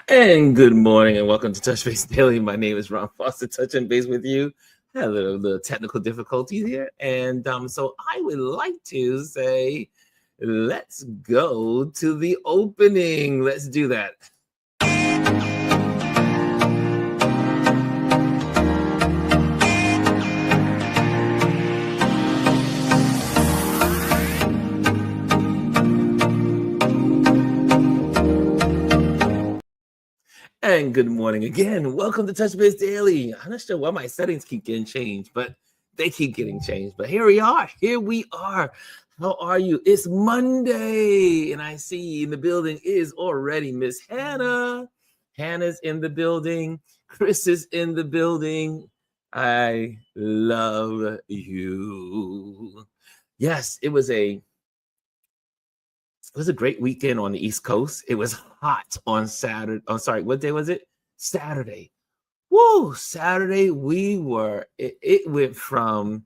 And good morning and welcome to Touch Base Daily. My name is Ron Foster, touching base with you. Had a little technical difficulties here. And so I would like to say, let's go to the opening. Let's do that. And good morning again. Welcome to Touch Base Daily. I'm not sure why my settings keep getting changed, but they keep getting changed. But here we are. Here we are. How are you? It's Monday, and I see in the building is already Miss Hannah. Hannah's in the building. Chris is in the building. I love you. Yes, it was a great weekend on the East Coast. It was hot on Saturday. Oh, sorry, what day was it? Saturday. Woo! Saturday, it went from,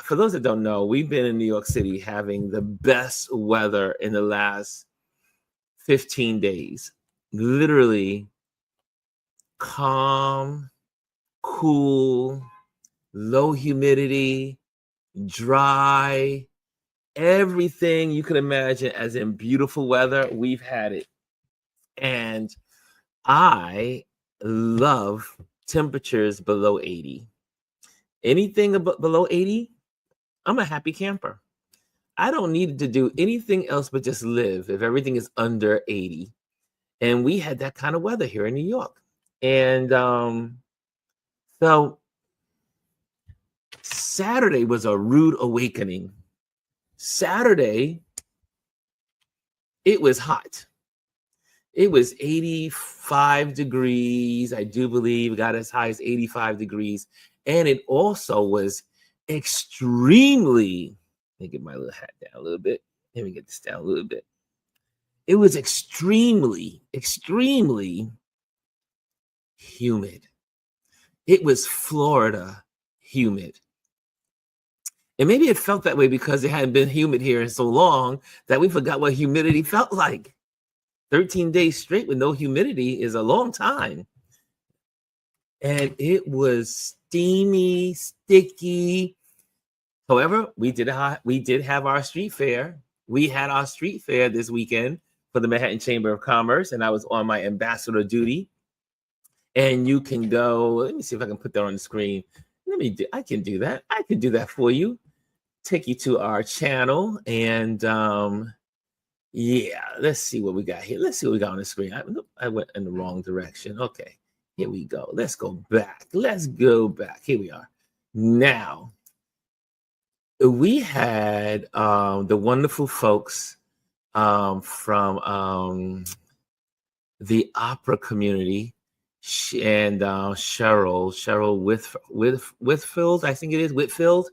for those that don't know, we've been in New York City having the best weather in the last 15 days. Literally calm, cool, low humidity, dry, everything you could imagine as in beautiful weather. We've had it. And I love temperatures below 80. Anything below 80, I'm a happy camper. I don't need to do anything else but just live if everything is under 80. And we had that kind of weather here in New York. And so Saturday was a rude awakening. Saturday, it was hot. It was 85 degrees, I do believe. It got as high as 85 degrees. And it also was extremely, let me get my little hat down a little bit. Let me get this down a little bit. It was extremely, extremely humid. It was Florida humid. And maybe it felt that way because it hadn't been humid here in so long that we forgot what humidity felt like. 13 days straight with no humidity is a long time. And it was steamy, sticky. However, we did have our street fair. We had our street fair this weekend for the Manhattan Chamber of Commerce, and I was on my ambassador duty. And you can go, let me see if I can put that on the screen. I can do that. I can do that for you. Take you to our channel and yeah, let's see what we got here. Let's see what we got on the screen. I went in the wrong direction. Okay, here we go. Let's go back. Let's go back. Here we are. Now, we had the wonderful folks from the opera community, and Cheryl Whitfield, I think it is, Whitfield.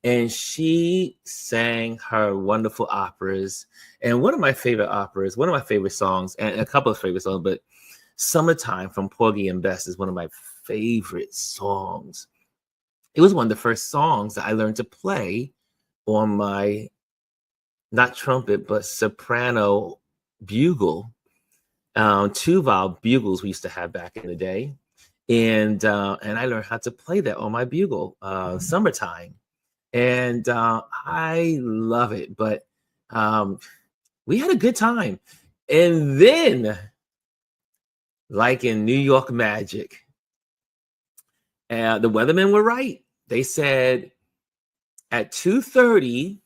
And she sang her wonderful operas. And one of my favorite songs, and a couple of favorite songs, but Summertime from Porgy and Bess is one of my favorite songs. It was one of the first songs that I learned to play on my, not trumpet, but soprano bugle, 2-valve bugles we used to have back in the day. And I learned how to play that on my bugle, Summertime. And I love it, but we had a good time. And then, like in New York magic, the weathermen were right. They said at 2:30,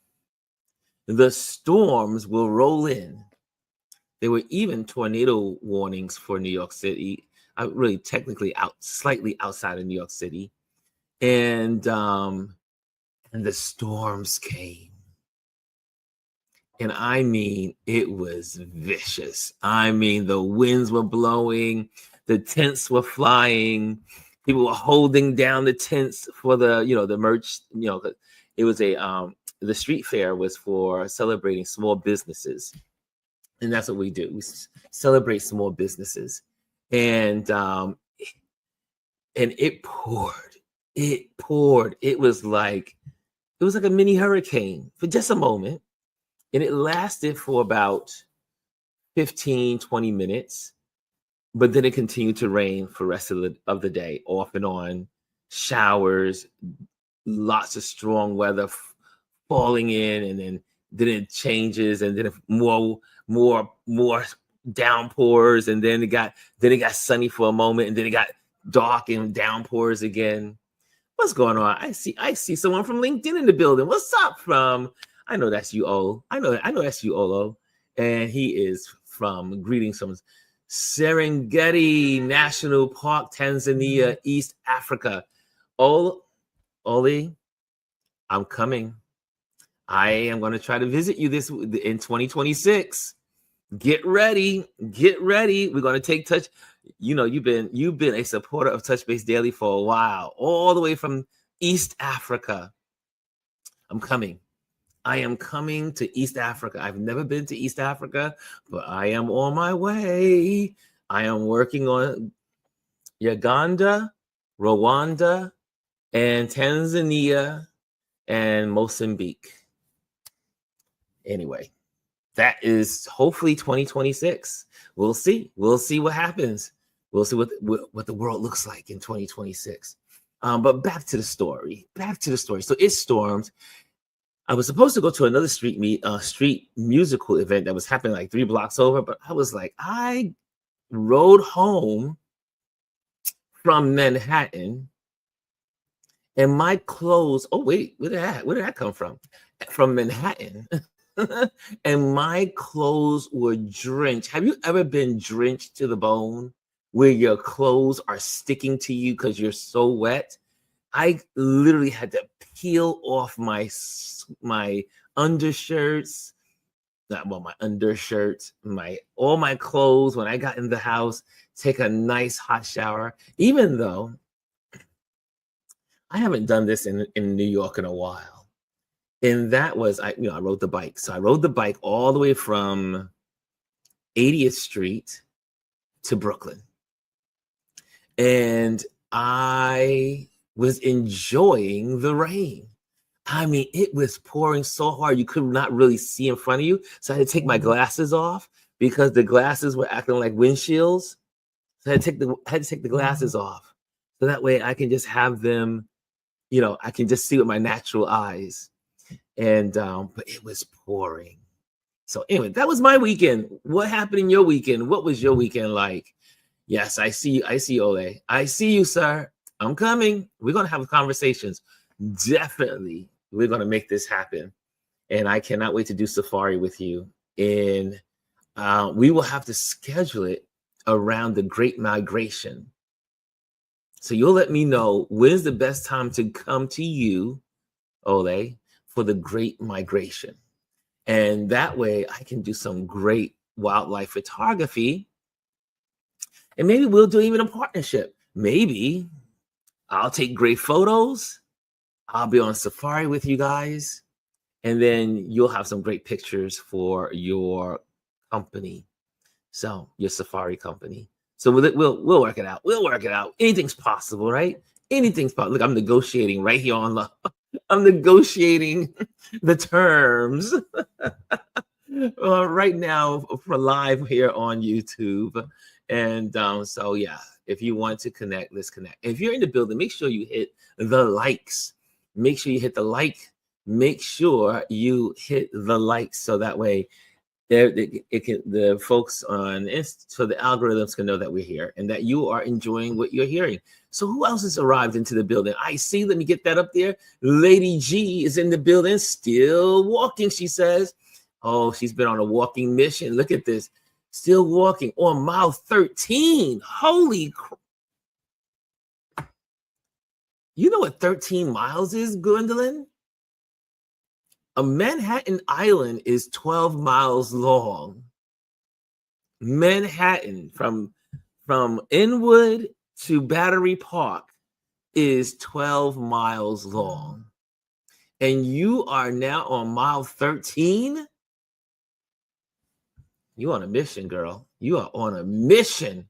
the storms will roll in. There were even tornado warnings for New York City, really technically slightly outside of New York City. And the storms came. And I mean, it was vicious. I mean, the winds were blowing, the tents were flying, people were holding down the tents for the merch. It was the street fair was for celebrating small businesses. And that's what we do. We celebrate small businesses. And it poured. It poured. It was like a mini hurricane for just a moment. And it lasted for about 15, 20 minutes. but then it continued to rain for the rest of the day, off and on, showers, lots of strong weather falling in, and then it changes, and then more downpours, and then it got sunny for a moment, and then it got dark and downpours again. What's going on? I see someone from LinkedIn in the building. What's up from? I know that's you, O. I know that's you, Olo. And he is from greetings from Serengeti National Park, Tanzania, East Africa. Oli, I'm coming. I am going to try to visit you this in 2026. Get ready. Get ready. We're going to take touch. You've been a supporter of Touch Base Daily for a while, all the way from East Africa. I'm coming. I am coming to East Africa. I've never been to East Africa, but I am on my way. I am working on Uganda, Rwanda, and Tanzania, and Mozambique. Anyway, that is hopefully 2026. We'll see. We'll see what happens. We'll see what the world looks like in 2026. But back to the story. So it stormed. I was supposed to go to another street musical event that was happening like 3 blocks over, but I rode home from Manhattan, and my clothes. Oh wait, where did that come from? From Manhattan. And my clothes were drenched. Have you ever been drenched to the bone where your clothes are sticking to you because you're so wet? I literally had to peel off my undershirts, my undershirts, all my clothes when I got in the house, take a nice hot shower, even though I haven't done this in New York in a while. And that was, I rode the bike. So I rode the bike all the way from 80th Street to Brooklyn. And I was enjoying the rain. I mean, it was pouring so hard you could not really see in front of you. So I had to take my glasses off because the glasses were acting like windshields. So I had to take the glasses off. So that way I can just have them, I can just see with my natural eyes. And but it was pouring. So anyway, that was my weekend. What happened in your weekend? What was your weekend like? Yes, I see you, Ole. I see you, sir. I'm coming. We're gonna have conversations. Definitely, we're gonna make this happen. And I cannot wait to do safari with you. And we will have to schedule it around the Great Migration. So you'll let me know when's the best time to come to you, Ole, for the Great Migration. And that way I can do some great wildlife photography. And maybe we'll do even a partnership. Maybe I'll take great photos. I'll be on safari with you guys. And then you'll have some great pictures for your company. So your safari company. So we'll work it out. We'll work it out. Anything's possible, right? Anything's possible. Look, I'm negotiating right here on the I'm negotiating the terms right now for live here on YouTube. And so, yeah, if you want to connect, let's connect. If you're in the building, make sure you hit the likes. Make sure you hit the like. Make sure you hit the likes so that way the folks on so the algorithms can know that we're here and that you are enjoying what you're hearing. So who else has arrived into the building? I see. Let me get that up there. Lady G is in the building, still walking, she says. Oh, she's been on a walking mission. Look at this. Still walking on mile 13. Holy crap. You know what 13 miles is, Gwendolyn? A Manhattan Island is 12 miles long. Manhattan from Inwood to Battery Park is 12 miles long. And you are now on mile 13? You on a mission, girl. You are on a mission.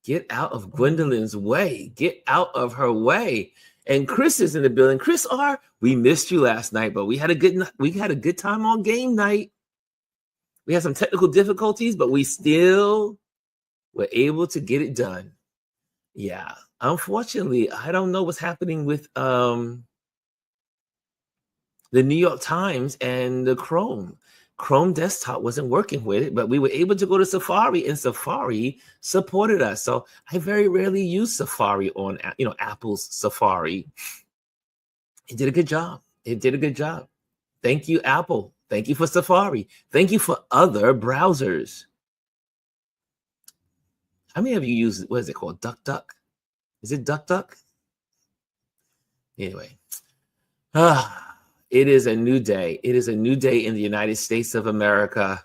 Get out of Gwendolyn's way. Get out of her way. And Chris is in the building. Chris R., we missed you last night, but we had a good time on game night. We had some technical difficulties, but we still We're able to get it done. Yeah. Unfortunately, I don't know what's happening with the New York Times and the Chrome. Chrome desktop wasn't working with it, but we were able to go to Safari, and Safari supported us. So I very rarely use Safari on, Apple's Safari. It did a good job. It did a good job. Thank you, Apple. Thank you for Safari. Thank you for other browsers. How many of you use, what is it called? DuckDuck? Is it DuckDuck? Anyway. It is a new day. It is a new day in the United States of America.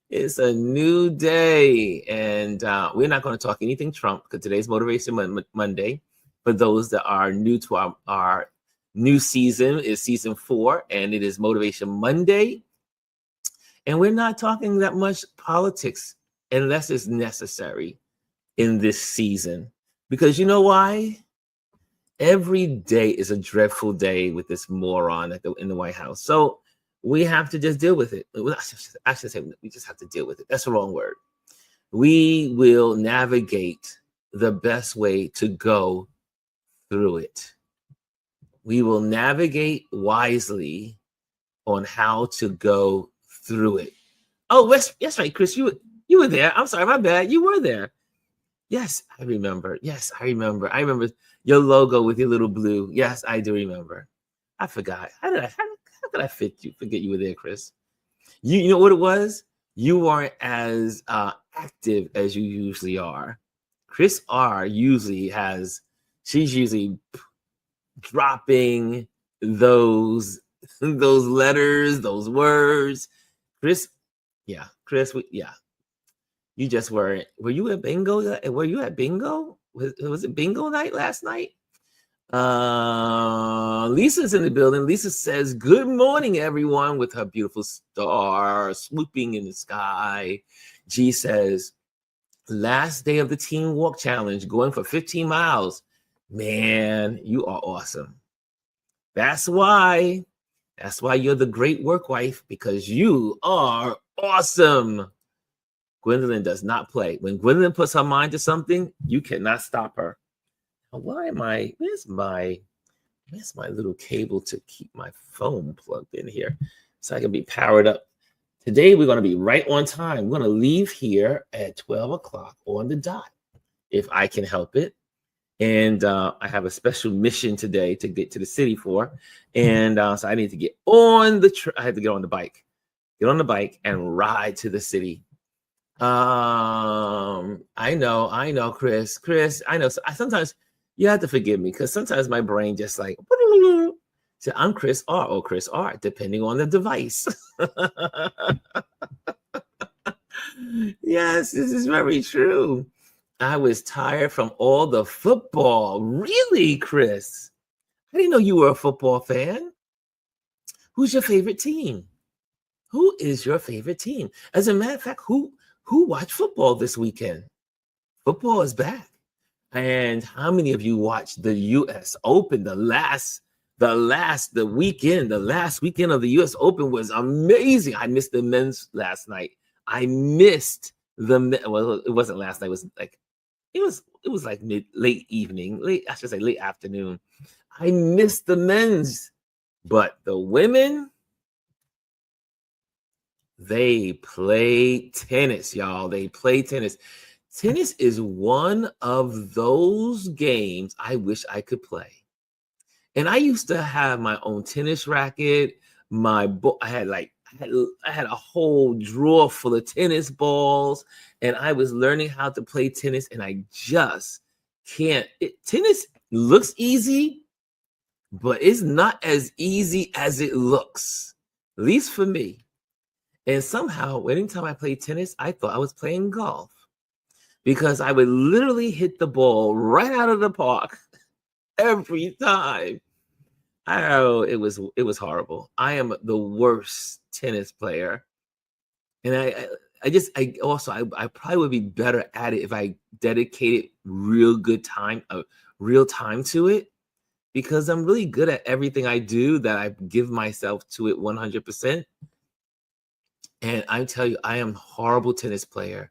It's a new day. And we're not going to talk anything Trump because today's Motivation Monday. For those that are new to our new season, is season 4, and it is Motivation Monday. And we're not talking that much politics unless it's necessary in this season. Because you know why? Every day is a dreadful day with this moron in the White House. So we have to just deal with it. I should say we just have to deal with it. That's the wrong word. We will navigate the best way to go through it. We will navigate wisely on how to go through it. Oh, that's right, Chris. You were there. I'm sorry, my bad. You were there. Yes, I remember. Yes, I remember. I remember your logo with your little blue. Yes, I do remember. I forgot. How did I forget you were there, Chris? You know what it was? You weren't as active as you usually are. Chris R she's usually dropping those letters, those words. Chris, you just weren't. Were you at bingo? Were you at bingo? Was it bingo night last night? Lisa's in the building. Lisa says, "Good morning, everyone," with her beautiful star swooping in the sky. G says, "Last day of the Team Walk Challenge, going for 15 miles. Man, you are awesome. That's why you're the great work wife, because you are awesome." Gwendolyn does not play. When Gwendolyn puts her mind to something, you cannot stop her. Where's my little cable to keep my phone plugged in here so I can be powered up? Today, we're going to be right on time. We're going to leave here at 12 o'clock on the dot, if I can help it. And I have a special mission today to get to the city for. And so I need to get on I have to get on the bike. Get on the bike and ride to the city. I know, Chris, I know. Sometimes you have to forgive me because sometimes my brain just like, so I'm Chris R or Chris R, depending on the device. Yes, this is very true. I was tired from all the football. Really, Chris? I didn't know you were a football fan. Who's your favorite team? Who is your favorite team? As a matter of fact, who watched football this weekend? Football is back. And how many of you watched the U.S. Open? The last weekend of the U.S. Open was amazing. I missed the men's last night. I missed well, it wasn't last night. It was like late afternoon. I missed the men's, but the women, they play tennis, y'all. They play tennis. Tennis is one of those games I wish I could play. And I used to have my own tennis racket. I had a whole drawer full of tennis balls, and I was learning how to play tennis, and I just can't. Tennis looks easy, but it's not as easy as it looks, at least for me. And somehow, anytime I played tennis, I thought I was playing golf because I would literally hit the ball right out of the park every time. Oh, it was horrible. I am the worst tennis player. And I probably would be better at it if I dedicated real time to it, because I'm really good at everything I do, that I give myself to it 100%. And I tell you, I am a horrible tennis player.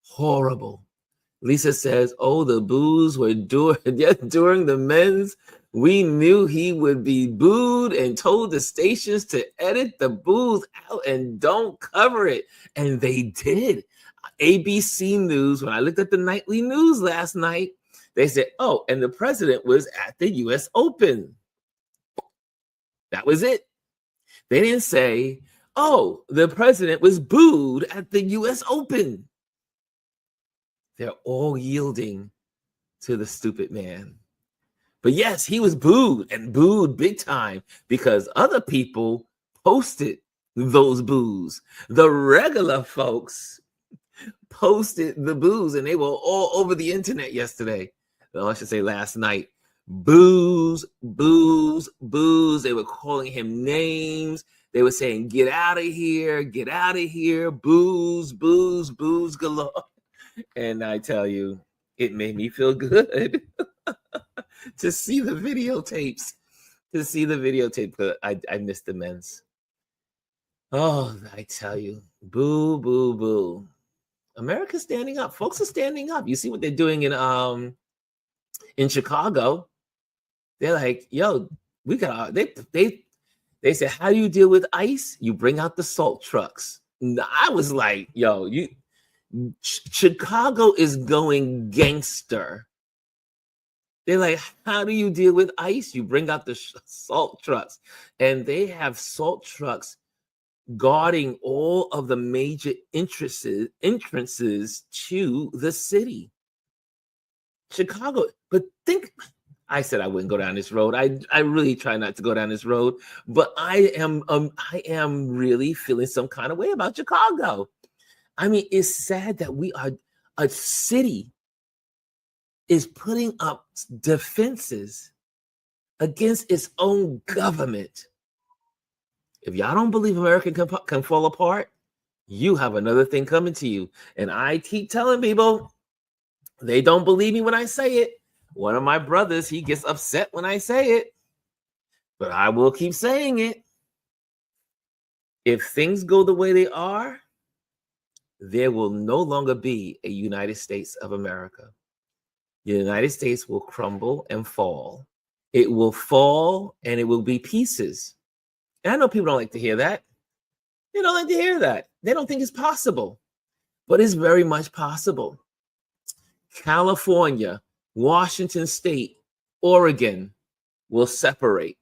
Horrible. Lisa says, oh, the boos were during the men's. We knew he would be booed and told the stations to edit the boos out and don't cover it. And they did. ABC News, when I looked at the nightly news last night, they said, oh, and the president was at the US Open. That was it. They didn't say, oh, the president was booed at the US Open. They're all yielding to the stupid man. But yes, he was booed and booed big time because other people posted those boos. The regular folks posted the boos, and they were all over the internet yesterday. Well, I should say last night. Boos, boos, boos. They were calling him names. They were saying, get out of here, get out of here. Boos, boos, boos galore. And I tell you, it made me feel good to see the videotapes. But I missed the men's. Oh, I tell you, boo, boo, boo. America's standing up. Folks are standing up. You see what they're doing in Chicago. They're like, yo, we got they said, how do you deal with ICE? You bring out the salt trucks. And I was like, yo, Chicago is going gangster. They're like, how do you deal with ICE? You bring out the salt trucks. And they have salt trucks guarding all of the major entrances to the city. Chicago, but think, I said I wouldn't go down this road. I really try not to go down this road, but I am really feeling some kind of way about Chicago. I mean, it's sad that a city is putting up defenses against its own government. If y'all don't believe America can fall apart, you have another thing coming to you. And I keep telling people, they don't believe me when I say it. One of my brothers, he gets upset when I say it, but I will keep saying it. If things go the way they are, there will no longer be a United States of America. The United States will crumble and fall. It will fall and it will be pieces. And I know people don't like to hear that. They don't like to hear that. They don't think it's possible, but it's very much possible. California, Washington State, Oregon will separate.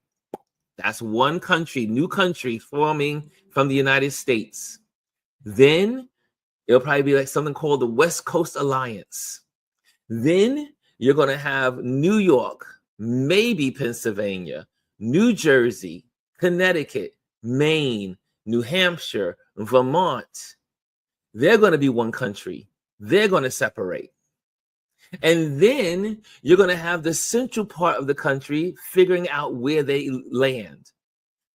That's one country, new country forming from the United States. Then it'll probably be like something called the West Coast Alliance. Then you're going to have New York, maybe Pennsylvania, New Jersey, Connecticut, Maine, New Hampshire, Vermont. They're going to be one country. They're going to separate. And then you're going to have the central part of the country figuring out where they land.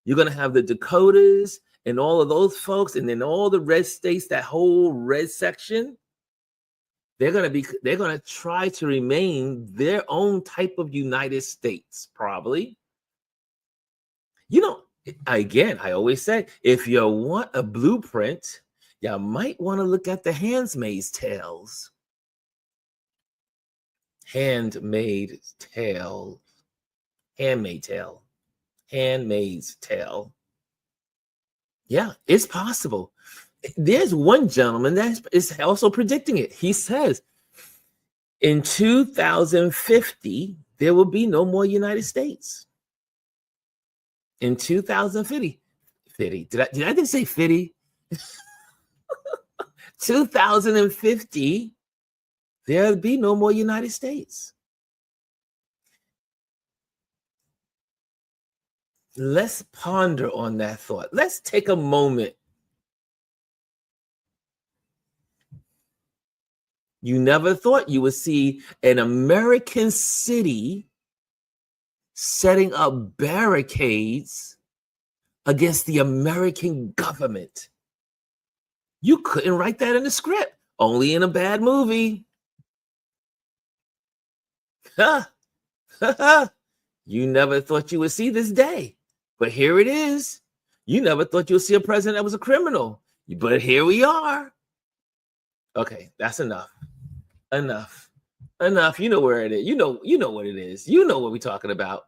You're going to have the Dakotas and all of those folks, and then all the red states, that whole red section. They're going to try to remain their own type of United States, probably. You know, again, I always say, if you want a blueprint, you might want to look at the Handmaid's Tales. Handmaid's Tale. Yeah, it's possible. There's one gentleman that is also predicting it. He says, in 2050, there will be no more United States. In 2050, did I just say 50? 2050, there'll be no more United States. Let's ponder on that thought. Let's take a moment. You never thought you would see an American city setting up barricades against the American government. You couldn't write that in the script, only in a bad movie. You never thought you would see this day, but here it is. You never thought you would see a president that was a criminal, but here we are. Okay, that's enough. Enough. Enough. You know where it is. You know what it is. You know what we're talking about.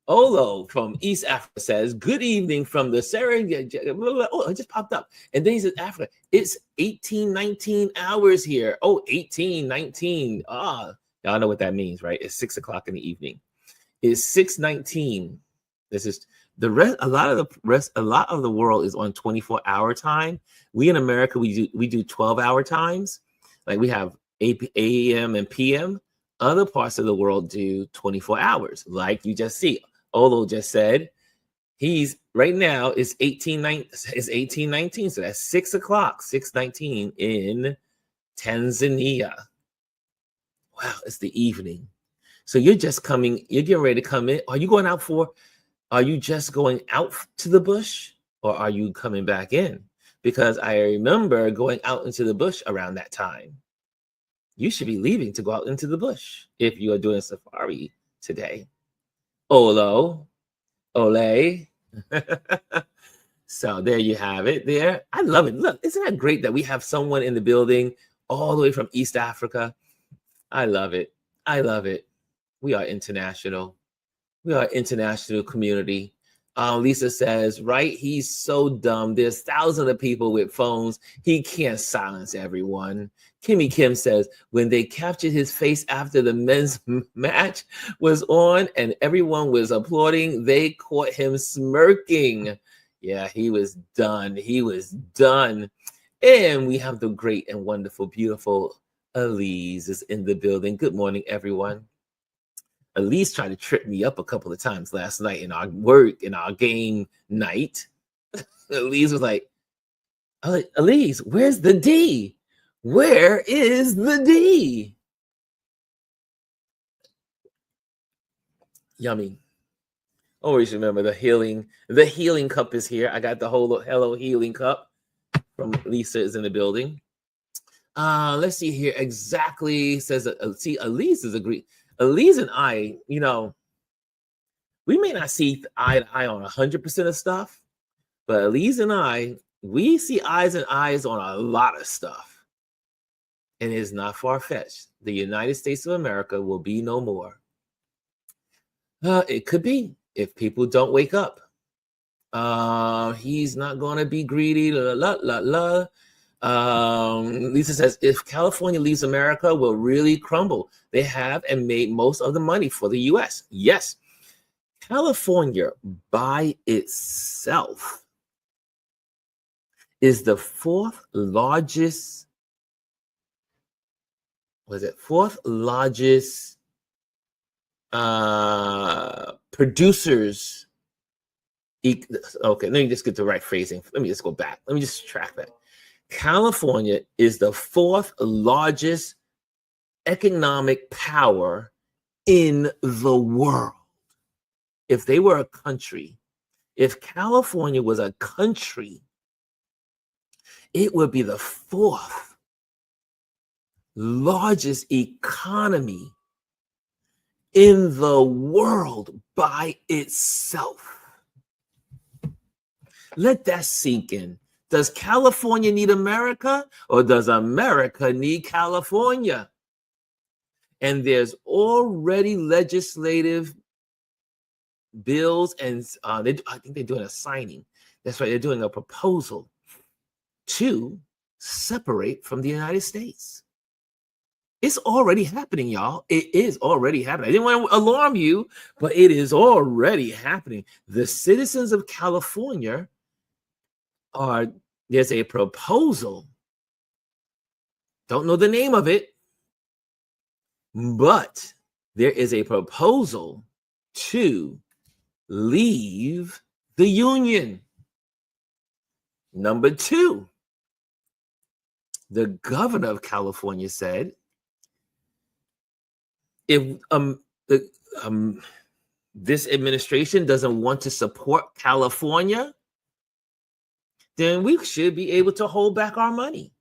Olo from East Africa says, "Good evening from the Serengeti." Oh, it just popped up. And then he says, "Africa, it's 18:19 hours here." Oh, 18:19. Ah, y'all know what that means, right? It's 6 o'clock in the evening. It's 6:19. This is the rest. A lot of the world is on 24-hour time. We in America, we do 12-hour times. Like we have AM and PM. Other parts of the world do 24 hours, like you just see. Olo just said he's right now is 18:19. So that's 6 o'clock, 6:19 in Tanzania. Wow, it's the evening. So you're getting ready to come in. Are you just going out to the bush or are you coming back in? Because I remember going out into the bush around that time. You should be leaving to go out into the bush if you are doing a safari today. Olo, ole. So there you have it there. I love it. Look, isn't that great that we have someone in the building all the way from East Africa? I love it. I love it. We are international. We are international community. Lisa says, right? He's so dumb. There's thousands of people with phones. He can't silence everyone. Kimmy Kim says, when they captured his face after the men's match was on and everyone was applauding, they caught him smirking. Yeah, he was done. He was done. And we have the great and wonderful, beautiful Elise is in the building. Good morning, everyone. Elise tried to trip me up a couple of times last night in our game night. Elise was like, Elise, where's the D? Where is the D? Yummy. Always remember the healing cup is here. I got the whole Hello Healing Cup from Lisa is in the building. Let's see here. Exactly says, see, Elise is agreed. Elise and I, we may not see eye to eye on 100% of stuff, but Elise and I, we see eyes and eyes on a lot of stuff. And it's not far-fetched. The United States of America will be no more. It could be if people don't wake up. He's not going to be greedy. Lisa says, if California leaves America, will really crumble. They have and made most of the money for the U.S. Yes. California by itself is the fourth largest producers. Okay, let me just get the right phrasing. Let me just go back. Let me just track that. California is the fourth largest economic power in the world. If they were a country, if California was a country, it would be the fourth largest economy in the world by itself. Let that sink in. Does California need America or does America need California? And there's already legislative bills and I think they're doing a signing. That's right. They're doing a proposal to separate from the United States. It's already happening, y'all. It is already happening. I didn't want to alarm you, but it is already happening. The citizens of California there's a proposal. Don't know the name of it, but there is a proposal to leave the union. Number two, the governor of California said, if this administration doesn't want to support California, then we should be able to hold back our money.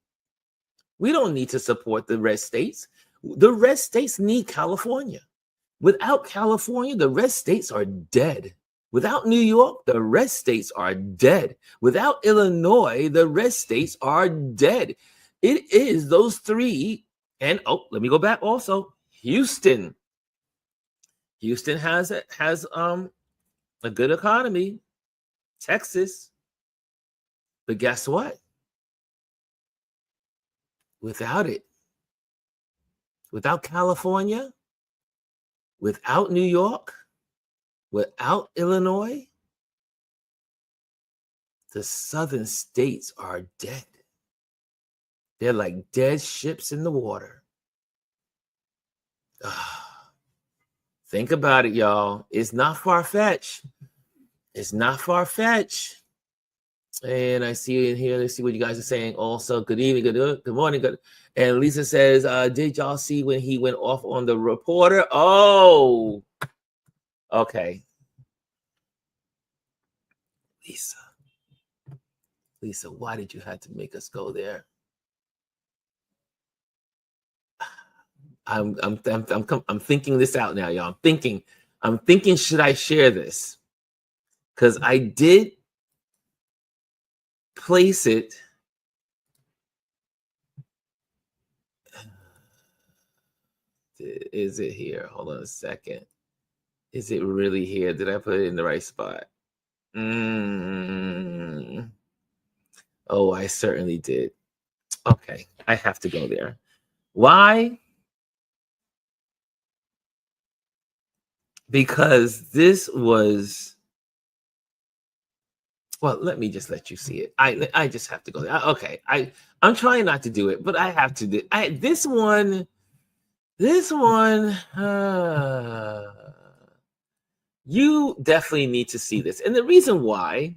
We don't need to support the red states. The red states need California. Without California, the red states are dead. Without New York, the red states are dead. Without Illinois, the red states are dead. It is those three. And let me go back also. Houston. Houston has a good economy. Texas. But guess what? Without it, without California, without New York, without Illinois, the southern states are dead. They're like dead ships in the water. Think about it, y'all. It's not far-fetched. It's not far-fetched. And I see in here, let's see what you guys are saying. Also, good evening, good morning, good. And Lisa says, did y'all see when he went off on the reporter? Oh, okay. Lisa, why did you have to make us go there? I'm thinking this out now, y'all. I'm thinking, should I share this? Because I did place it. Is it here? Hold on a second. Is it really here? Did I put it in the right spot? Oh, I certainly did. Okay, I have to go there. Why? Because this was, well, let me just let you see it. I just have to go there. Okay, I'm trying not to do it, but I have to do. This one. You definitely need to see this, and the reason why.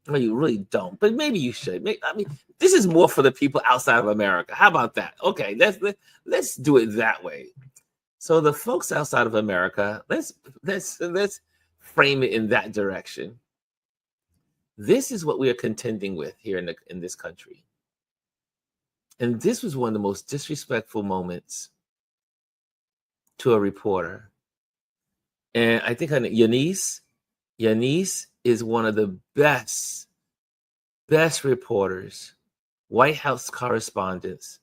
Well, you really don't, but maybe you should. I mean, this is more for the people outside of America. How about that? Okay, let's do it that way. So the folks outside of America, let's frame it in that direction. This is what we are contending with here in this country, and this was one of the most disrespectful moments to a reporter. And I think Yanis is one of the best reporters, White House correspondents.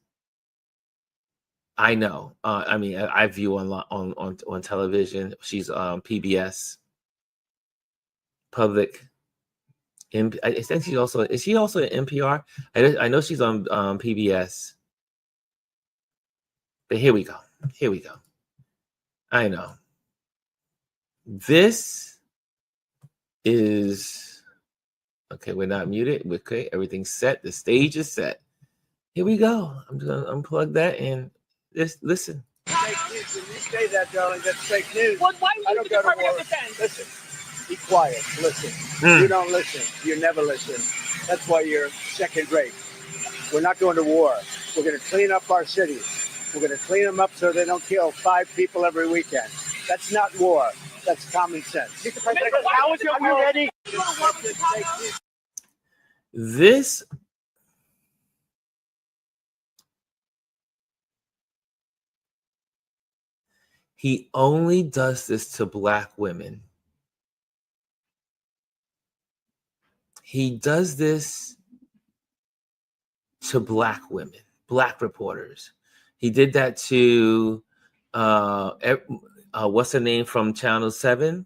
I know. I mean, I view on television. She's PBS, public. I think she's also. Is she also at NPR? I know she's on PBS. But here we go. I know. This is okay. We're not muted. Okay, everything's set. The stage is set. Here we go. I'm just gonna unplug that and just listen. Fake news. When you say that, darling, that's fake news. Well, why I would don't you go to Department war. of Defense? Listen, be quiet. Listen. You don't listen. You never listen. That's why you're second rate. We're not going to war. We're going to clean up our cities. We're going to clean them up so they don't kill 5 people every weekend. That's not war. That's common sense. Mr. President, how is your war ready? This he only does this to Black women. He does this to Black women, Black reporters. He did that to what's her name from Channel 7?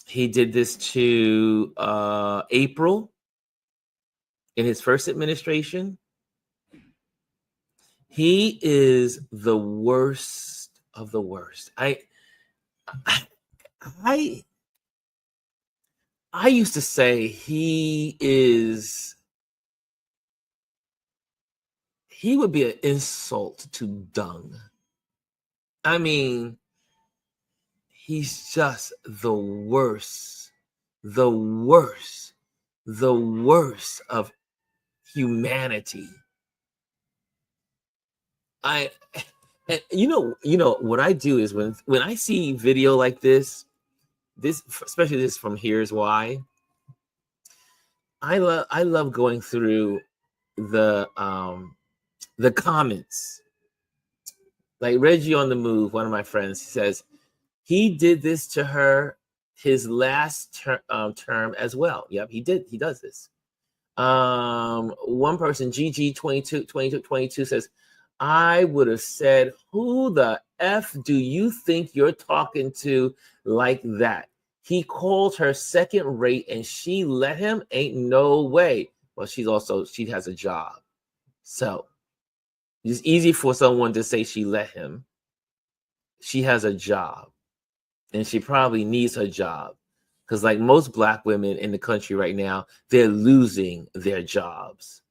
He did this to April in his first administration. He is the worst of the worst. I used to say he would be an insult to dung. I mean, he's just the worst of humanity. You know what I do is when I see video like this, especially this from Here's Why, I love going through the comments. Like Reggie on the Move, one of my friends, he says he did this to her his last term as well. Yep, he did. He does this. One person, GG22 says, I would have said, who the F do you think you're talking to like that? He called her second rate and she let him? Ain't no way. Well, she has a job. So it's easy for someone to say she let him. She has a job and she probably needs her job. Because like most Black women in the country right now, they're losing their jobs.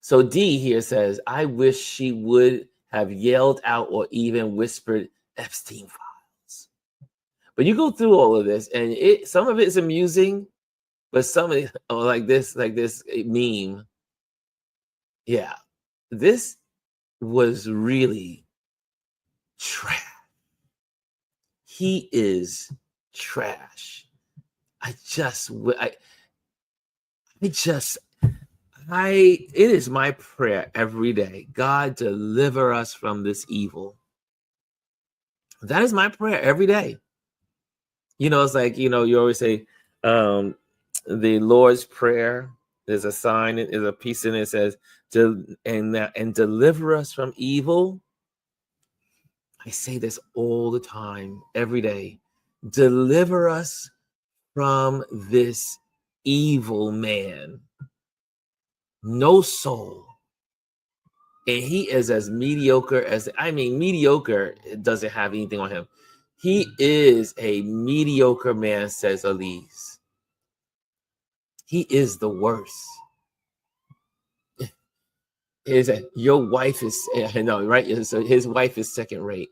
So D here says, I wish she would have yelled out or even whispered Epstein files. But you go through all of this and some of it's amusing, but some of it, like this meme. Yeah, this was really trash. He is trash. It is my prayer every day. God, deliver us from this evil. That is my prayer every day. It's like, you always say, the Lord's Prayer. There's a sign, there's a piece in it that says, and deliver us from evil. I say this all the time, every day. Deliver us from this evil man. No soul. And he is as mediocre mediocre doesn't have anything on him. He is a mediocre man, says Elise. He is the worst. Your wife is, I know, right? So his wife is second rate.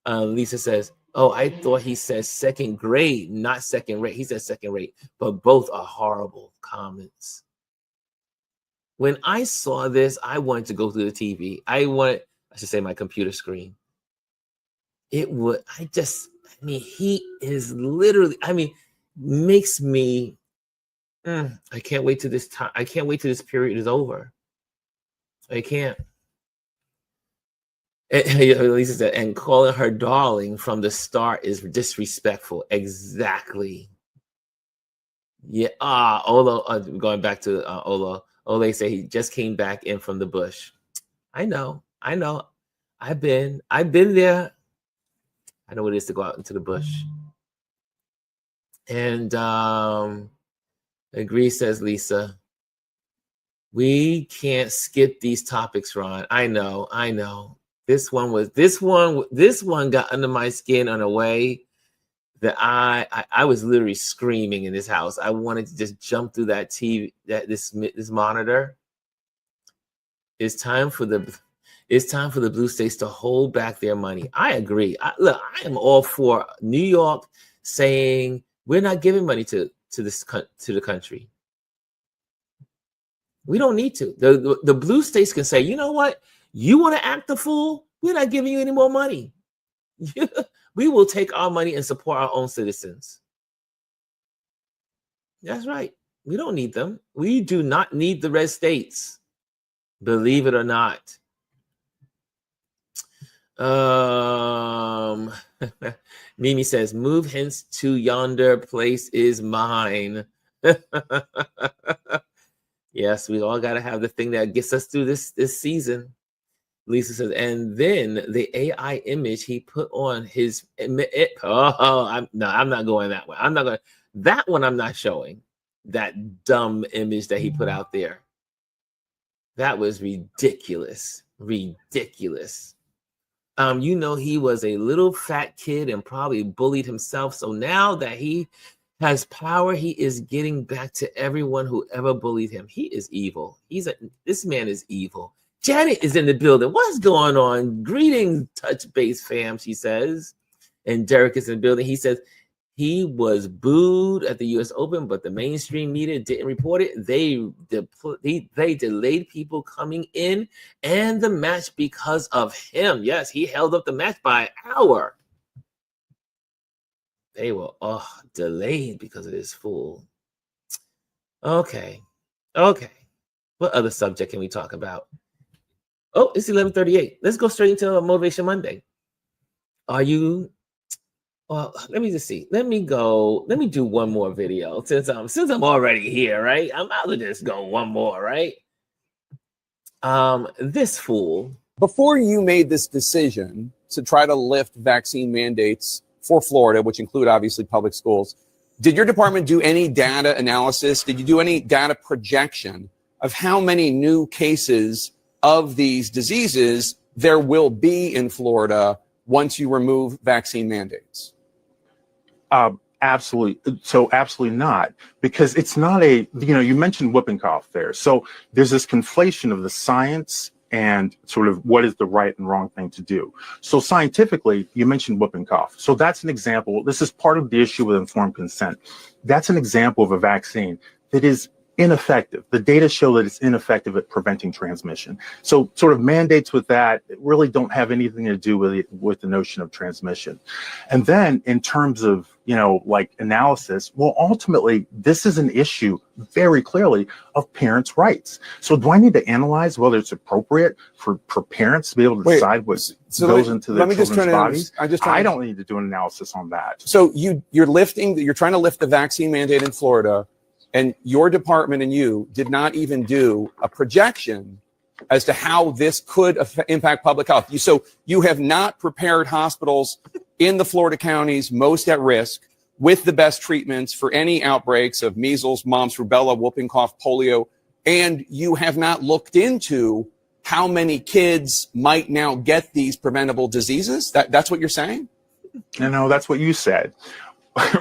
Lisa says, oh, I thought he said second grade, not second rate. He said second rate, but both are horrible comments. When I saw this, I wanted to go through the TV. I should say my computer screen. He is literally, makes me, I can't wait till this time. I can't wait till this period is over. I can't. Lisa said, and calling her darling from the start is disrespectful. Exactly. Yeah. Olo, going back to Olo. Ole say he just came back in from the bush. I know. I've been there. I know what it is to go out into the bush. And agree, says Lisa. We can't skip these topics, Ron. I know. This one got under my skin in a way that I was literally screaming in this house. I wanted to just jump through that TV, this monitor. It's time for the blue states to hold back their money. I agree. I am all for New York saying we're not giving money to the country. We don't need to. The blue states can say, you know what? You want to act the fool? We're not giving you any more money. We will take our money and support our own citizens. That's right. We don't need them. We do not need the red states. Believe it or not. Mimi says, move hence to yonder place is mine. Yes, we all got to have the thing that gets us through this season. Lisa says, and then the AI image he put on his I'm not going that way. That one I'm not showing. That dumb image that he put out there. That was ridiculous. He was a little fat kid and probably bullied himself. So now that he has power, he is getting back to everyone who ever bullied him. He is evil. This man is evil. Janet is in the building. What's going on? Greetings, Touch Base fam, she says. And Derek is in the building. He says he was booed at the U.S. Open, but the mainstream media didn't report it. They delayed people coming in and the match because of him. Yes, he held up the match by an hour. They were delayed because of this fool. Okay. What other subject can we talk about? Oh, it's 11:38. Let's go straight into Motivation Monday. Well, let me just see. Let me do one more video since I'm already here, right? I'm out to just go one more, right? This fool. Before you made this decision to try to lift vaccine mandates for Florida, which include obviously public schools, did your department do any data analysis? Did you do any data projection of how many new cases of these diseases there will be in Florida once you remove vaccine mandates? Absolutely. So absolutely not, because it's not you mentioned whooping cough there. So there's this conflation of the science and sort of what is the right and wrong thing to do. So scientifically, you mentioned whooping cough. So that's an example. This is part of the issue with informed consent. That's an example of a vaccine that is ineffective. The data show that it's ineffective at preventing transmission. So sort of mandates with that really don't have anything to do with the notion of transmission. And then in terms of, like analysis, well, ultimately, this is an issue very clearly of parents' rights. So do I need to analyze whether it's appropriate for parents to be able to decide what goes into their children's bodies? I don't need to do an analysis on that. So you're trying to lift the vaccine mandate in Florida, and your department and you did not even do a projection as to how this could impact public health. So you have not prepared hospitals in the Florida counties most at risk with the best treatments for any outbreaks of measles, mumps, rubella, whooping cough, polio, and you have not looked into how many kids might now get these preventable diseases. That's what you're saying? No, that's what you said.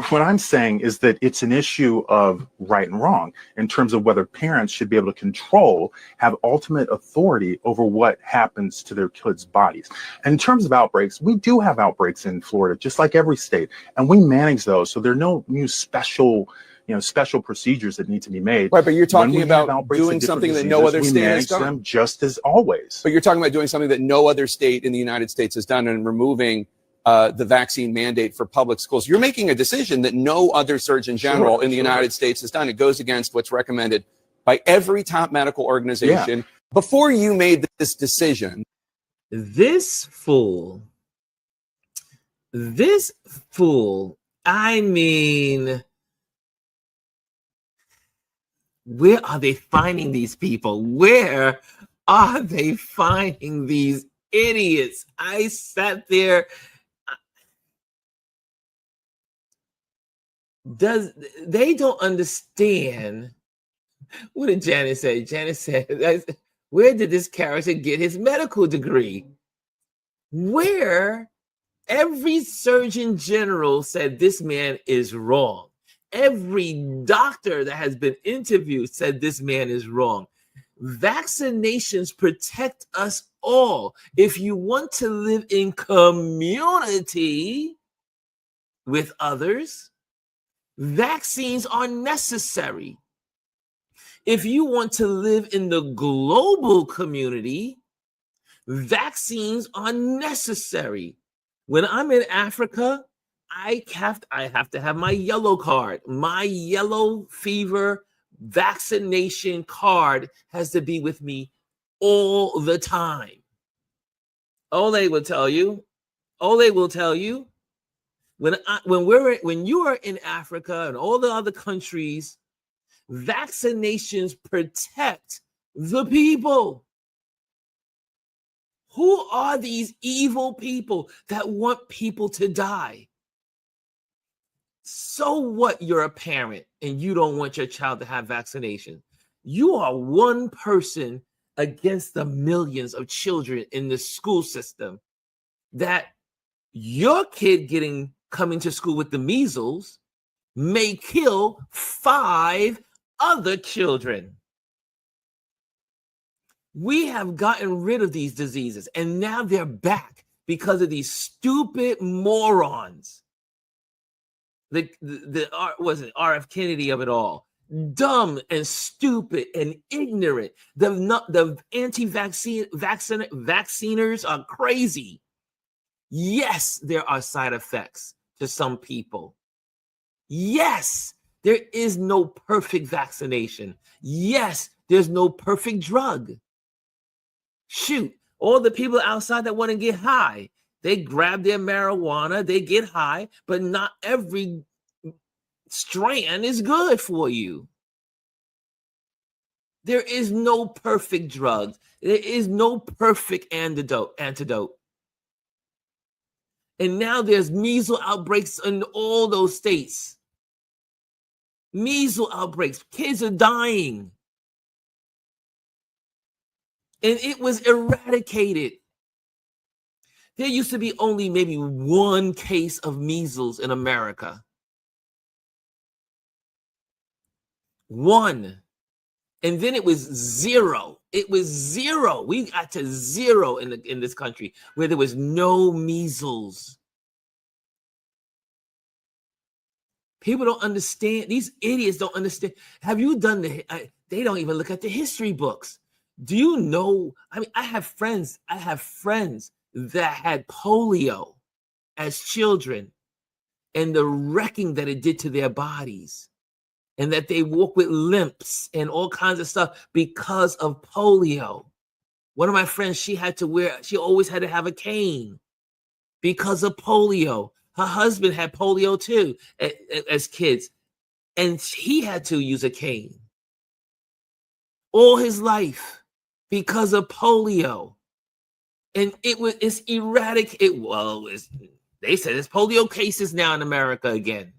What I'm saying is that it's an issue of right and wrong in terms of whether parents should be able to have ultimate authority over what happens to their kids' bodies. And in terms of outbreaks, we do have outbreaks in Florida, just like every state, and we manage those. So there are no new special procedures that need to be made. Right, but you're talking about doing something that no other state has done. Them just as always. But you're talking about doing something that no other state in the United States has done and removing the vaccine mandate for public schools. You're making a decision that no other Surgeon General in the United States has done. It goes against what's recommended by every top medical organization. Yeah. Before you made this decision, this fool, I mean, where are they finding these people? Where are they finding these idiots? I sat there. They don't understand. What did Janet say? Janet said, where did this character get his medical degree? Where every Surgeon General said this man is wrong. Every doctor that has been interviewed said this man is wrong. Vaccinations protect us all. If you want to live in community with others, vaccines are necessary. If you want to live in the global community, vaccines are necessary. When I'm in Africa, I have to have my yellow card. My yellow fever vaccination card has to be with me all the time. Ole will tell you. When you are in Africa and all the other countries, vaccinations protect the people. Who are these evil people that want people to die? So what, you're a parent and you don't want your child to have vaccination? You are one person against the millions of children in the school system that your kid coming to school with the measles may kill 5 other children. We have gotten rid of these diseases, and now they're back because of these stupid morons. Wasn't RF Kennedy of it all? Dumb and stupid and ignorant. The vacciners are crazy. Yes, there are side effects to some people. Yes, there is no perfect vaccination. Yes, there's no perfect drug. Shoot, all the people outside that want to get high, They grab their marijuana, they get high, but not every strand is good for you. There is no perfect drug. There is no perfect antidote. And now there's measles outbreaks in all those states. Measles outbreaks. Kids are dying. And it was eradicated. There used to be only maybe one case of measles in America. One. And then it was zero. It was zero. We got to zero in this country where there was no measles. People don't understand. These idiots don't understand. Have you done they don't even look at the history books. Do you know? I mean, I have friends that had polio as children and the wrecking that it did to their bodies. And that they walk with limps and all kinds of stuff because of polio. One of my friends, she always had to have a cane because of polio. Her husband had polio too as kids, and he had to use a cane all his life because of polio. And it's erratic. They said there's polio cases now in America again.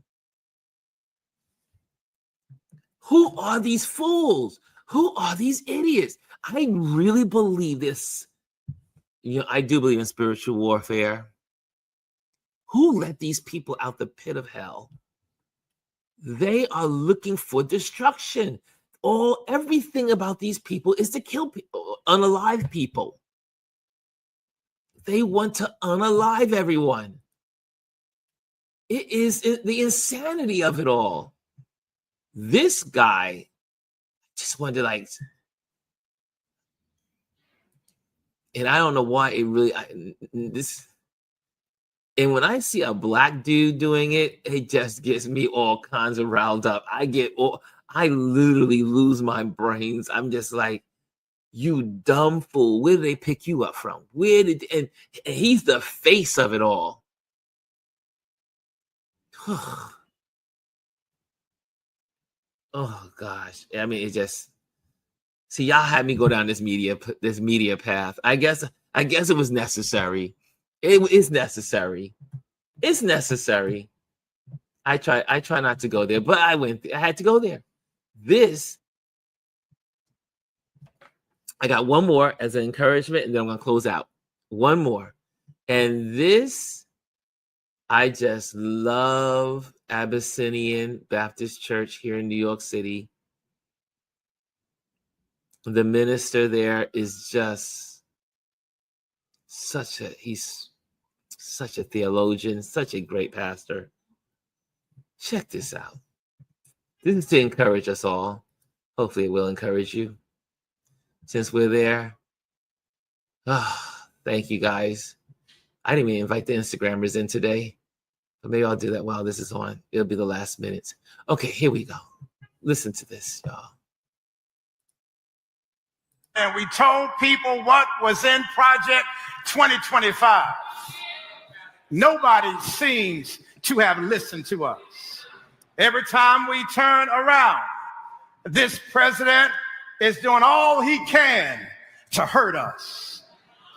Who are these fools? Who are these idiots? I really believe this. I do believe in spiritual warfare. Who let these people out the pit of hell? They are looking for destruction. Everything about these people is to kill people, unalive people. They want to unalive everyone. It is the insanity of it all. This guy just wanted to and I don't know why it really, and when I see a black dude doing it, it just gets me all kinds of riled up. I literally lose my brains. I'm just like, you dumb fool. Where did they pick you up from? And he's the face of it all. Oh gosh. I mean, it just, see, y'all had me go down this media path. I guess it was necessary. It is necessary. It's necessary. I try not to go there, but I had to go there. I got one more as an encouragement, and then I'm gonna close out. One more. And this, I just love Abyssinian Baptist Church here in New York City. The minister there is just he's such a theologian, such a great pastor. Check this out. This is to encourage us all. Hopefully it will encourage you. Since we're there, thank you guys. I didn't even invite the Instagrammers in today, but maybe I'll do that while this is on. It'll be the last minutes. Okay, here we go. Listen to this, y'all. And we told people what was in Project 2025. Nobody seems to have listened to us. Every time we turn around, this president is doing all he can to hurt us,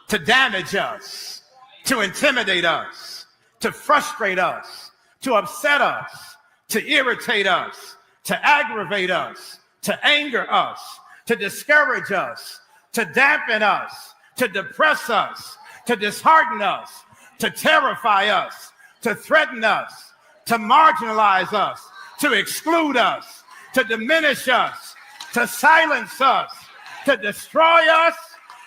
to damage us, to intimidate us, to frustrate us, to upset us, to irritate us, to aggravate us, to anger us, to discourage us, to dampen us, to depress us, to dishearten us, to terrify us, to threaten us, to marginalize us, to exclude us, to diminish us, to silence us, to destroy us.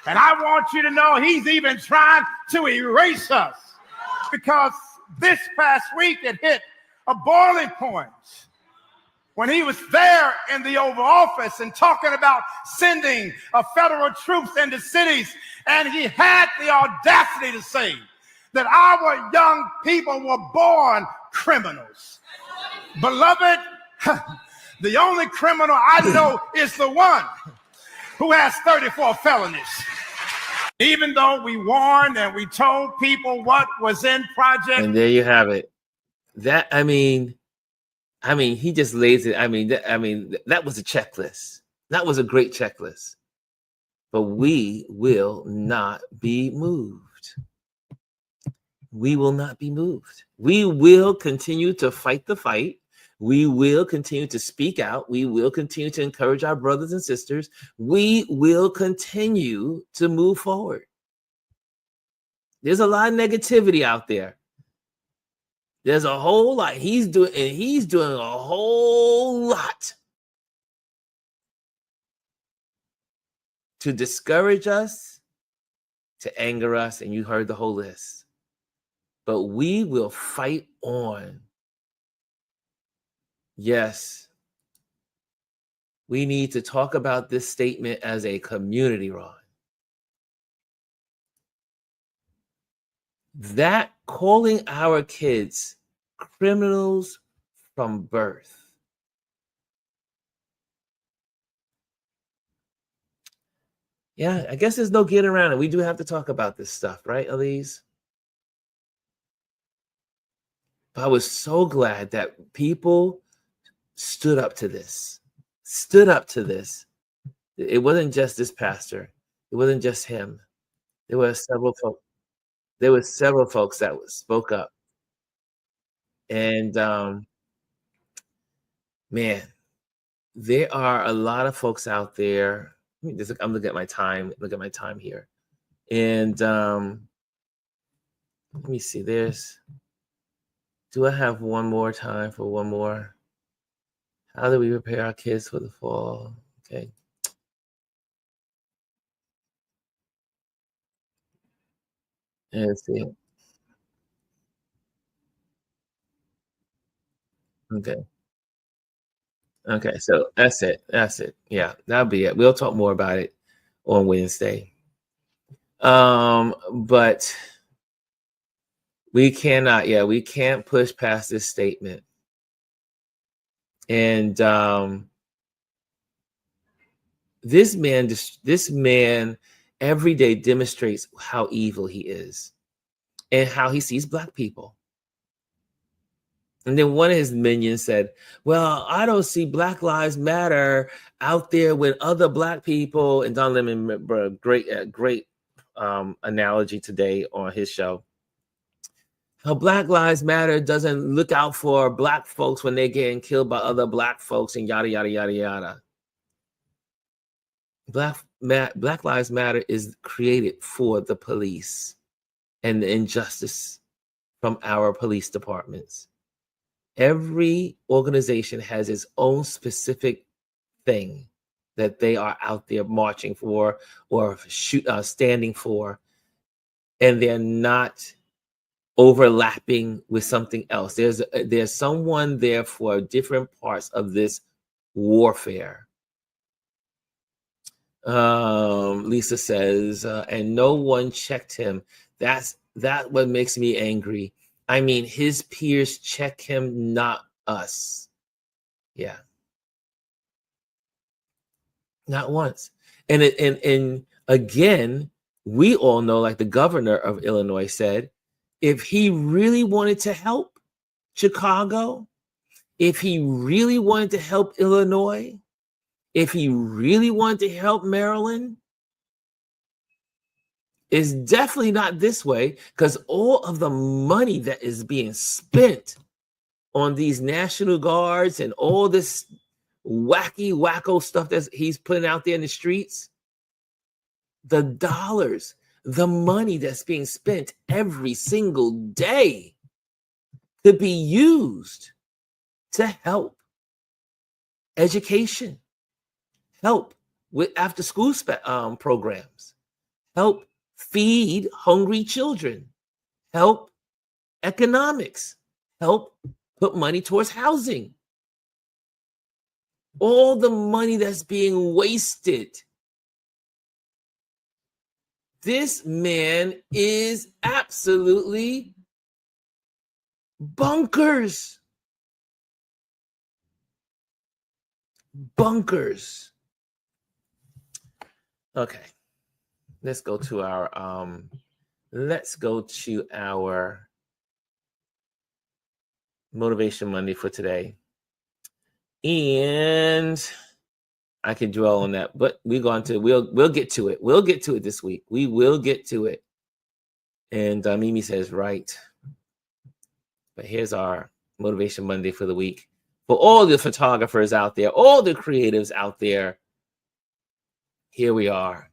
And I want you to know he's even trying to erase us, because this past week it hit a boiling point when he was there in the Oval Office and talking about sending federal troops into cities. And he had the audacity to say that our young people were born criminals. Beloved, the only criminal I know is the one who has 34 felonies. Even though we warned and we told people what was in Project. And there you have it. That, I mean, he just lays it. That was a checklist. That was a great checklist. But we will not be moved. We will not be moved. We will continue to fight the fight. We will continue to speak out. We will continue to encourage our brothers and sisters. We will continue to move forward. There's a lot of negativity out there. There's a whole lot. He's doing a whole lot to discourage us, to anger us, and you heard the whole list. But we will fight on. Yes, we need to talk about this statement as a community, Ron. That calling our kids criminals from birth. Yeah, I guess there's no getting around it. We do have to talk about this stuff, right, Elise? But I was so glad that people stood up to this. It wasn't just this pastor. It wasn't just him. There were several folks. There were several folks that spoke up. And man, there are a lot of folks out there. I'm looking at my time. Look at my time here. And let me see. Do I have one more time for one more? How do we prepare our kids for the fall? Okay. Let's see. Okay, so that's it. Yeah, that'll be it. We'll talk more about it on Wednesday. But we can't push past this statement. And this man every day demonstrates how evil he is and how he sees Black people. And then one of his minions said, well, I don't see Black Lives Matter out there with other Black people. And Don Lemon, great analogy today on his show. How Black Lives Matter doesn't look out for Black folks when they're getting killed by other Black folks and yada, yada, yada, yada. Black Lives Matter is created for the police and the injustice from our police departments. Every organization has its own specific thing that they are out there marching for or standing for, and they're not overlapping with something else. There's someone there for different parts of this warfare. Lisa says, and no one checked him. That what makes me angry. I mean, his peers check him, not us. Yeah. Not once. And again, we all know, like the governor of Illinois said, if he really wanted to help Chicago, if he really wanted to help Illinois, if he really wanted to help Maryland, it's definitely not this way, because all of the money that is being spent on these National Guards and all this wacko stuff that he's putting out there in the streets, the dollars, the money that's being spent every single day could be used to help education, help with after school programs, help feed hungry children, help economics, help put money towards housing. All the money that's being wasted. This man is absolutely bonkers. Bunkers. Okay. let's go to our Motivation Monday for today. And I can dwell on that, but we'll get to it. We'll get to it this week. We will get to it. And Mimi says, right. But here's our Motivation Monday for the week. For all the photographers out there, all the creatives out there, here we are.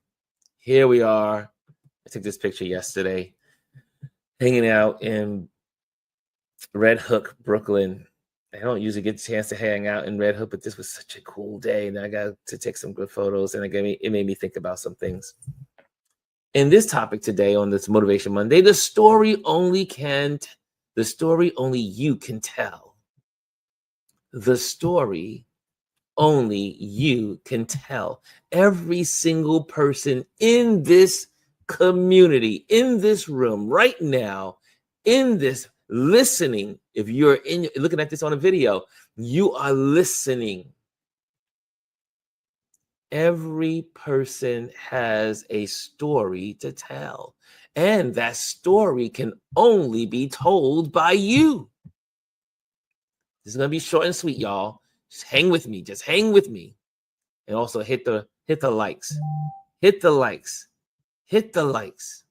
Here we are. I took this picture yesterday, hanging out in Red Hook, Brooklyn. I don't usually get a chance to hang out in Red Hook, but this was such a cool day, and I got to take some good photos, and it made me think about some things. In this topic today, on this Motivation Monday, the story only you can tell. The story only you can tell. Every single person in this community, in this room right now, in this listening, if you're looking at this on a video, you are listening. Every person has a story to tell, and that story can only be told by you. This is going to be short and sweet, y'all. Just hang with me. Just hang with me. And also hit the likes. Hit the likes. Hit the likes.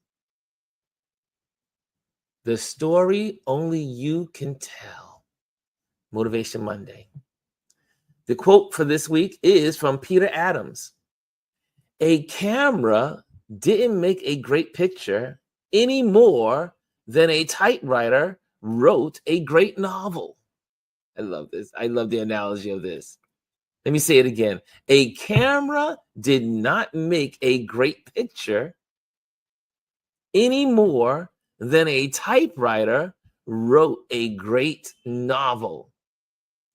The story only you can tell. Motivation Monday. The quote for this week is from Peter Adams. A camera didn't make a great picture any more than a typewriter wrote a great novel. I love this. I love the analogy of this. Let me say it again. A camera did not make a great picture any more than a typewriter wrote a great novel.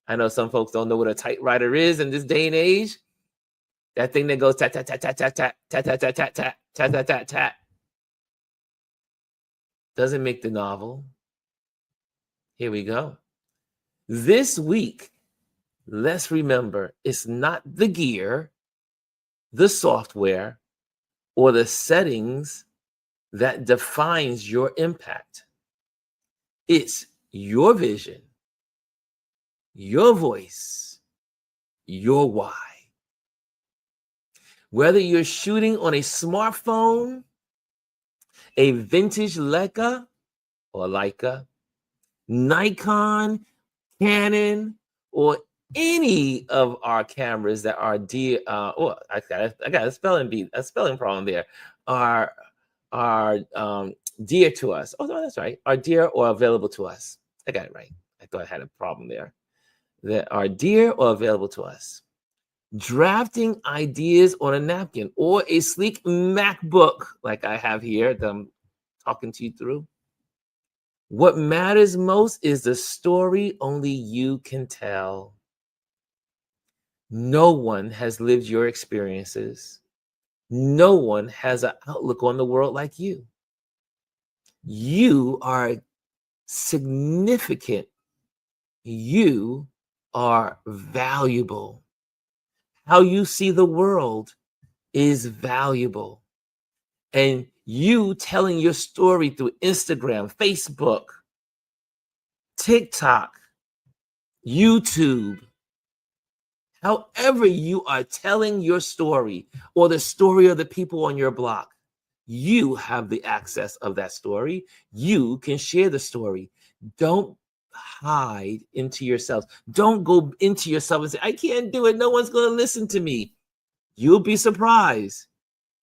I know some folks don't know what a typewriter is in this day and age. That thing that goes tat, tat, tat, tat, tat, tat, tat, tat, tat, tat, tat, tat, tat, tat, tat. Doesn't make the novel. Here we go. This week, let's remember, it's not the gear, the software, or the settings that defines your impact. It's your vision, your voice, your why. Whether you're shooting on a smartphone, a vintage Leica or Leica, Nikon, Canon, or any of our cameras that are dear, I got a spelling problem there, are dear to us. Oh, no, that's right. Are dear or available to us. I got it right. I thought I had a problem there. That are dear or available to us. Drafting ideas on a napkin or a sleek MacBook like I have here that I'm talking to you through. What matters most is the story only you can tell. No one has lived your experiences. No one has an outlook on the world like you. You are significant. You are valuable. How you see the world is valuable. And you telling your story through Instagram, Facebook, TikTok, YouTube, however you are telling your story or the story of the people on your block, you have the access of that story. You can share the story. Don't hide into yourself. Don't go into yourself and say, I can't do it. No one's going to listen to me. You'll be surprised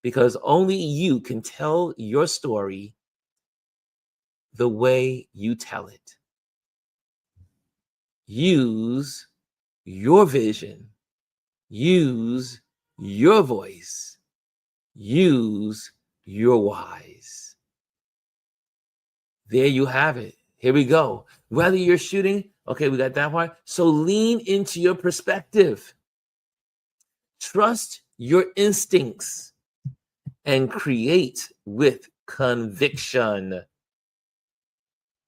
because only you can tell your story the way you tell it. Use your vision. Use your voice. Use your whys. There you have it. Here we go. Whether you're shooting, okay, we got that part. So lean into your perspective. Trust your instincts and create with conviction.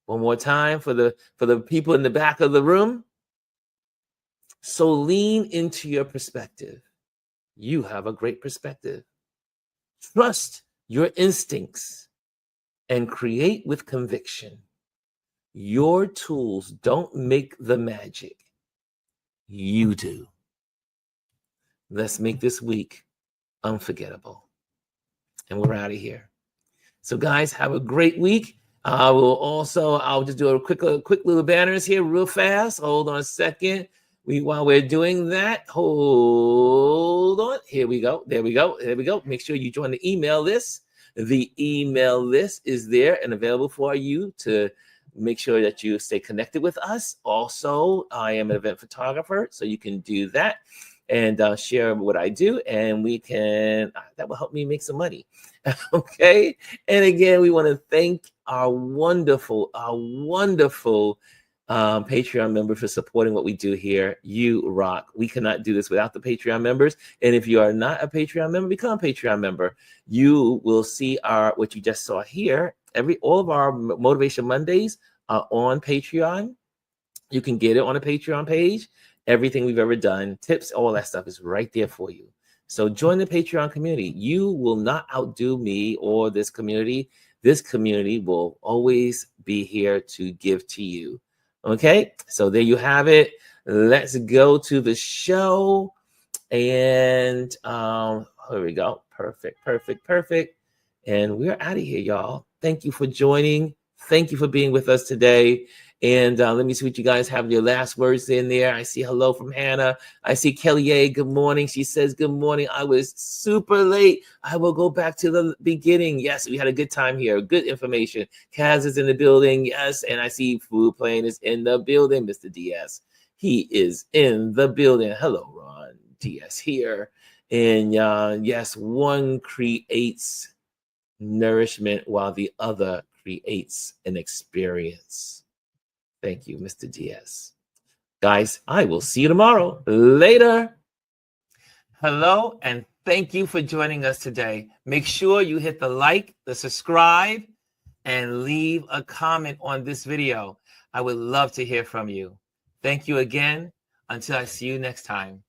One more time for the people in the back of the room. So lean into your perspective. You have a great perspective. Trust your instincts, and create with conviction. Your tools don't make the magic. You do. Let's make this week unforgettable. And we're out of here. So guys, have a great week. I'll just do a quick little banners here real fast. Hold on a second. While we're doing that, hold on. Here we go. There we go. There we go. Make sure you join the email list. The email list is there and available for you to make sure that you stay connected with us. Also, I am an event photographer, so you can do that and share what I do, and that will help me make some money. Okay. And again, we want to thank our wonderful Patreon members for supporting what we do here. You rock. We cannot do this without the Patreon members. And if you are not a Patreon member, become a Patreon member. You will see what you just saw here. All of our Motivation Mondays are on Patreon. You can get it on a Patreon page. Everything we've ever done, tips, all that stuff is right there for you. So join the Patreon community. You will not outdo me or this community. This community will always be here to give to you. Okay, so there you have it. Let's go to the show. And here we go. Perfect. And we're out of here, y'all. Thank you for joining. Thank you for being with us today. And let me see what you guys have your last words in there. I see hello from Hannah. I see Kelly A. Good morning. She says, good morning. I was super late. I will go back to the beginning. Yes, we had a good time here. Good information. Kaz is in the building. Yes. And I see Food Plane is in the building. Mr. DS. He is in the building. Hello, Ron. DS here. And yes, one creates nourishment while the other creates an experience. Thank you, Mr. DS. Guys, I will see you tomorrow. Later. Hello, and thank you for joining us today. Make sure you hit the like, the subscribe, and leave a comment on this video. I would love to hear from you. Thank you again. Until I see you next time.